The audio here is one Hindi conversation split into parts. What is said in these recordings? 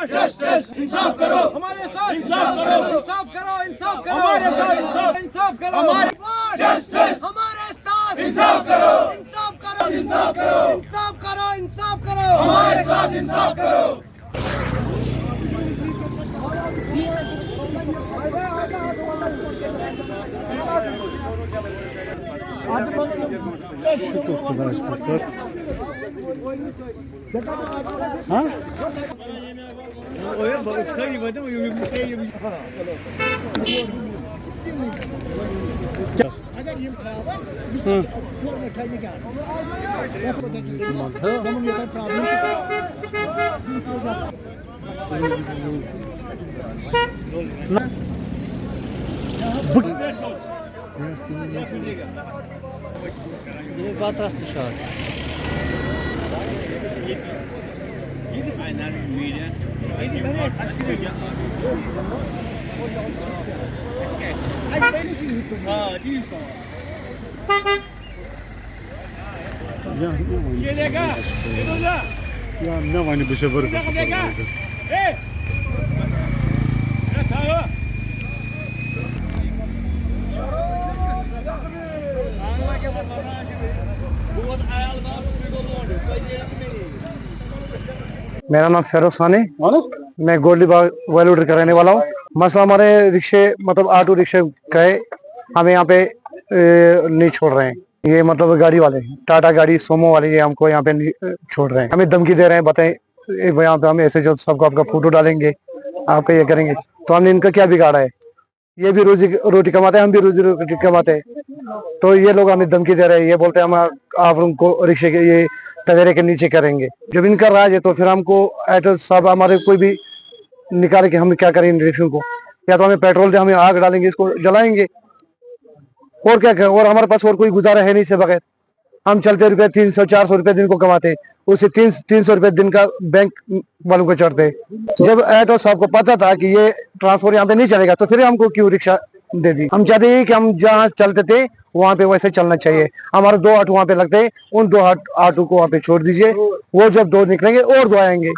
जस्टिस इंसाफ करो हमारे साथ इंसाफ करो इंसाफ करो इंसाफ करो हमारे साथ इंसाफ करो हमारे जस्टिस हमारे साथ इंसाफ करो इंसाफ करो इंसाफ करो इंसाफ करो इंसाफ करो हमारे साथ इंसाफ करो। Ya ne var bu sefer? मेरा नाम फेरोज खान है। मैं गोल्डी बाग वेलुडर का रहने वाला हूँ। मसला हमारे रिक्शे मतलब ऑटो रिक्शे का है, हमें यहाँ पे नहीं छोड़ रहे हैं। ये मतलब गाड़ी वाले टाटा गाड़ी सोमो वाले ये हमको यहाँ पे नहीं छोड़ रहे हैं, हमें धमकी दे रहे हैं। बताएं यहाँ पे हम ऐसे जो सबको आपका फोटो डालेंगे, आपका ये करेंगे, तो हमने इनका क्या बिगाड़ा है? ये भी रोजी रोटी कमाते हैं, हम भी रोजी रोटी कमाते हैं, तो ये लोग हमें धमकी दे रहे हैं। ये बोलते हैं हम आप उनको रिक्शे के ये तवेरे के नीचे करेंगे। जब इनका राज है तो फिर हमको ऑटो साहब हमारे कोई भी निकाले कि हम क्या करें रिक्शे को, या तो हमें पेट्रोल दे, हमें आग डालेंगे, इसको जलाएंगे, और क्या करें? और हमारे पास और कोई गुजारा है नहीं से बगैर। हम चलते रुपए 300-400 रुपए दिन को कमाते हैं, उससे 300 रुपए दिन का बैंक वालों को चढ़ते हैं। जब ऑटो साहब को पता था कि ये ट्रांसपोर्ट यहाँ पे नहीं चलेगा तो फिर हमको क्यों रिक्शा दे दी? हम चाहते हैं कि हम जहाँ चलते थे वहाँ पे वैसे चलना चाहिए। हमारे 2 ऑटो वहाँ पे लगते हैं, उन 2 ऑटो को वहाँ पे छोड़ दीजिए, वो जब 2 निकलेंगे और 2 आएंगे,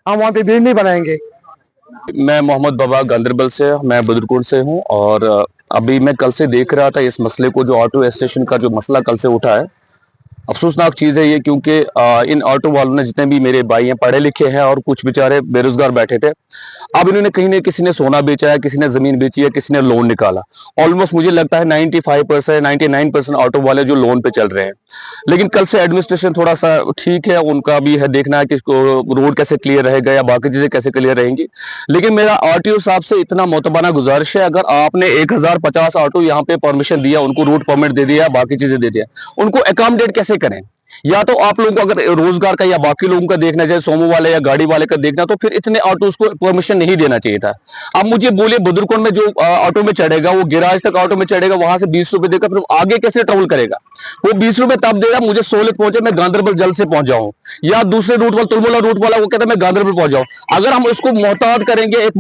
हम वहाँ पे भीड़ नहीं बनाएंगे। मैं मोहम्मद बाबा गांधरबल से, मैं बुदरकुंड से हूँ। और अभी मैं कल से देख रहा था इस मसले को, जो ऑटो स्टेशन का जो मसला कल से उठा है। अफसोसनाक चीज़ है ये, क्योंकि इन ऑटो वालों ने, जितने भी मेरे भाई हैं, पढ़े लिखे हैं और कुछ बेचारे बेरोजगार बैठे थे। अब इन्होंने कहीं ने किसी ने सोना बेचा है, किसी ने जमीन बेची है, किसी ने लोन निकाला। ऑलमोस्ट मुझे लगता है 95% 99% ऑटो वाले जो लोन पे चल रहे हैं। लेकिन कल से एडमिनिस्ट्रेशन थोड़ा सा ठीक है, उनका भी है देखना है कि रोड कैसे क्लियर रहेगा या बाकी चीजें कैसे क्लियर रहेंगी। लेकिन मेरा आरटीओ साहब से इतना मोतबाना गुजारिश है, अगर आपने 1050 ऑटो यहाँ पे परमिशन दिया, उनको रूट परमिट दे दिया, बाकी चीजें दे दिया, उनको अकोमोडेट कैसे करें? या तो आप लोगों को अगर रोजगार का या बाकी लोगों का देखना चाहिए, सोमो वाले या गाड़ी वाले का देखना, तो फिर इतने ऑटोज को परमिशन नहीं देना चाहिए था। अब मुझे बोलिए, बुदरकुंड में जो ऑटो में चढ़ेगा, वो गिराज तक ऑटो में चढ़ेगा, वहां से 20 रुपए देकर फिर आगे कैसे ट्रेवल करेगा? वो 20 रुपए तब देगा मुझे सहूलियत पहुंचे, मैं गांधरबल जल्द से पहुंच जाऊं, या दूसरे रूट वाला तुलमुला रूट वाला वो कहता है मैं गांधरबल पहुंच जाऊं। अगर हम उसको मोहतात करेंगे एक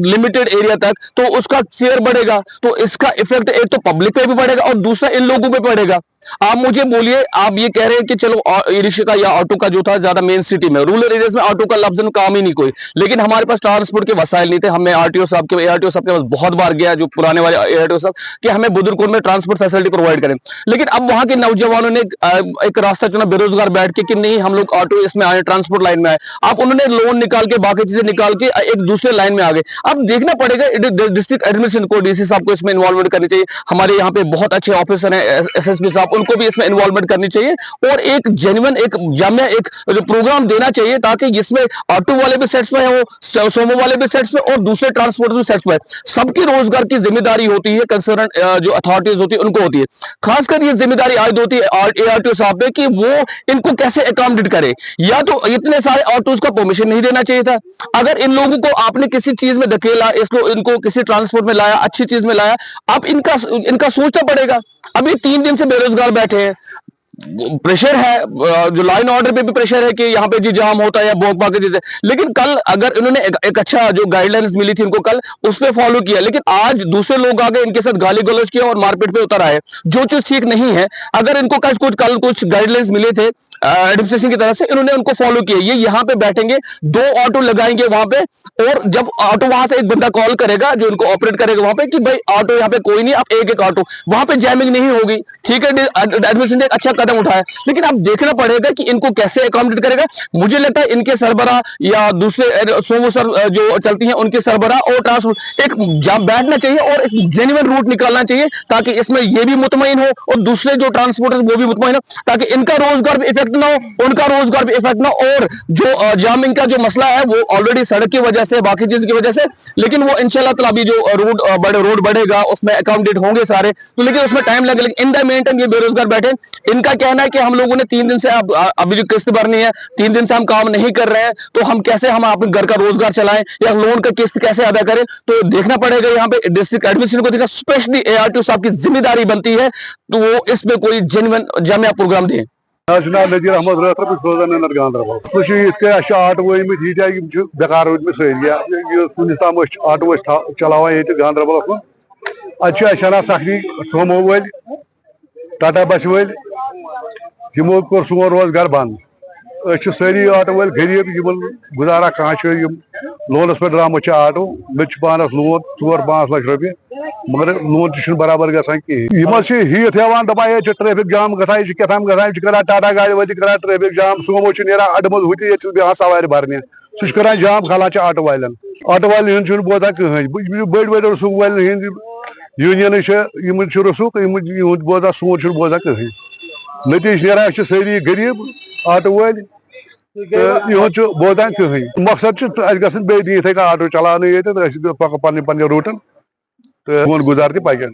लिमिटेड एरिया तक, तो उसका फेयर बढ़ेगा, तो इसका इफेक्ट एक तो पब्लिक पे भी पड़ेगा और दूसरा इन लोगों पे पड़ेगा। आप मुझे बोलिए, आप ये कह रहे हैं कि चलो ई रिक्शा का या ऑटो का जो था ज्यादा मेन सिटी में, रूरल एरियाज में ऑटो का लफ्ज़ काम ही नहीं कोई, लेकिन हमारे पास ट्रांसपोर्ट के वसाइल नहीं थे। हमें आरटीओ साहब के पास बहुत बार गया, जो पुराने वाले आरटीओ साहब, कि हमें बुदरकुंड में ट्रांसपोर्ट फैसिलिटी प्रोवाइड करें। लेकिन अब वहां के नौजवानों ने एक रास्ता चुना बेरोजगार बैठ के, कि नहीं हम लोग ऑटो इसमें आए, ट्रांसपोर्ट लाइन में आए। अब उन्होंने लोन निकाल के, बाकी चीजें निकाल के एक दूसरे लाइन में आ गए। अब देखना पड़ेगा, डिस्ट्रिक्ट एडमिनिस्ट्रेशन को, डीसी साहब को इसमें इन्वॉल्वमेंट करनी चाहिए। हमारे यहाँ पे बहुत अच्छे ऑफिसर हैं, एसएसपी साहब, उनको भी इसमें इन्वॉल्वमेंट करनी चाहिए, और एक जेन्युइन, एक जामिया एक प्रोग्राम देना चाहिए, ताकि जिसमें ऑटो वाले भी सेट्स में हो, सोमो वाले भी सेट्स में, और दूसरे ट्रांसपोर्ट भी सेट्स में। सबकी रोजगार की जिम्मेदारी होती है, कंसर्न जो अथॉरिटीज होती है उनको होती है। खासकर ये जिम्मेदारी आयद होती है आरटीओ साहब पे, कि वो इनको कैसे अकोमोडेट करे। या तो इतने सारे ऑटोज का परमिशन नहीं देना चाहिए था। अगर इन लोगों को आपने किसी चीज में धकेला, इसको इनको किसी ट्रांसपोर्ट में लाया, अच्छी चीज में लाया, अब इनका सोचना पड़ेगा। अभी 3 दिन से बेरोजगार बैठे हैं, प्रेशर है, जो लाइन ऑर्डर पे भी प्रेशर है कि यहाँ पे जी जाम होता है या भोग भाग चीजें, लेकिन कल अगर इन्होंने एक अच्छा जो गाइडलाइंस मिली थी इनको कल उस पे फॉलो किया, लेकिन आज दूसरे लोग आगे इनके साथ गाली गलौज किया और मारपीट पे उतर आए, जो चीज ठीक नहीं है। अगर इनको कल कुछ गाइडलाइंस मिले थे एडमिनिस्ट्रेशन की तरफ से, इन्होंने उनको फॉलो किया। ये यहाँ पे बैठेंगे, 2 ऑटो लगाएंगे वहां पे, और जब ऑटो वहां से एक बंदा कॉल करेगा जो इनको ऑपरेट करेगा वहां पे कि भाई ऑटो यहाँ पे कोई नहीं, आप एक ऑटो, वहां पे जैमिंग नहीं होगी। ठीक है, एडमिनिस्ट्रेशन ने एक अच्छा कदम उठाया, लेकिन अब देखना पड़ेगा कि इनको कैसे अकोमोडेट करेगा। मुझे लगता है इनके सरबराह या दूसरे सोमो सर जो चलती हैं उनके सरबराह और ट्रांसपोर्ट एक बैठना चाहिए और एक जेन्युइन रूट निकालना चाहिए, ताकि इसमें ये भी मुतमईन हो और दूसरे जो ट्रांसपोर्टर वो भी मुतमईन हो, ताकि इनका रोजगार भी इफेक्ट ना हो, उनका रोजगार भी इफेक्ट ना हो। और जो जामिंग का जो मसला है वो ऑलरेडी सड़क की वजह से, बाकी चीज की वजह से, लेकिन वो इंशाल्लाह ताला अभी जो रोड बढ़ेगा उसमें अकोमोडेट होंगे सारे, तो लेकिन उसमें टाइम लगेगा। लेकिन इन द मेन टाइम ये बेरोजगार बैठे, इनका कहना है कि हम लोगों ने 3 दिन से अभी जो किस्त भरनी है, 3 दिन से हम काम नहीं कर रहे हैं, तो हम कैसे हम अपने घर का रोजगार चलाएं या लोन का किस्त कैसे अदा करें। तो देखना पड़ेगा यहाँ पे डिस्ट्रिक्ट एडमिनिस्ट्रेशन को, देखा स्पेशली ARTO साहब की जिम्मेदारी बनती है, तो वो इसमें कोई जेन्युइन जामिया प्रोग्राम दें। जनाब नजीर अहमद रतर रोजान गांधरबल सह आटो वमत ये बेकार रोदम सुनिस ताम आटो चलावान ये गांधरबल मन अचाना सख्ती सोमो वल टाटा बस वल यमो कोर सोन रोजगार बंद। सारी आटो वल गरीब गुजारा कह लोनस पे द्राम आटो मे पानस लोन 4-5 लाख रुपये, मगर लोन तक बराबर गसान कहें हीत हेवान दपान ये ट्रैफिक जाम गसान ये क्या गसान टाटा गाड़ी वाली करान ट्रैफिक जाम सोमो अड मज हुत बेहान सवार भरने सह करान जाम खालान आटो वालन हंद बोजान कहें बड़ बड़ रसूख वालन हंद यूनियन रसूख यहद बोजान सोन बोजान कहें नतीज नीरान सारी गरीब आटो वाल यहद बोजान कहें। मकसद गए इत आटो चलान ये पे रूटन तो गुजार तक पकन।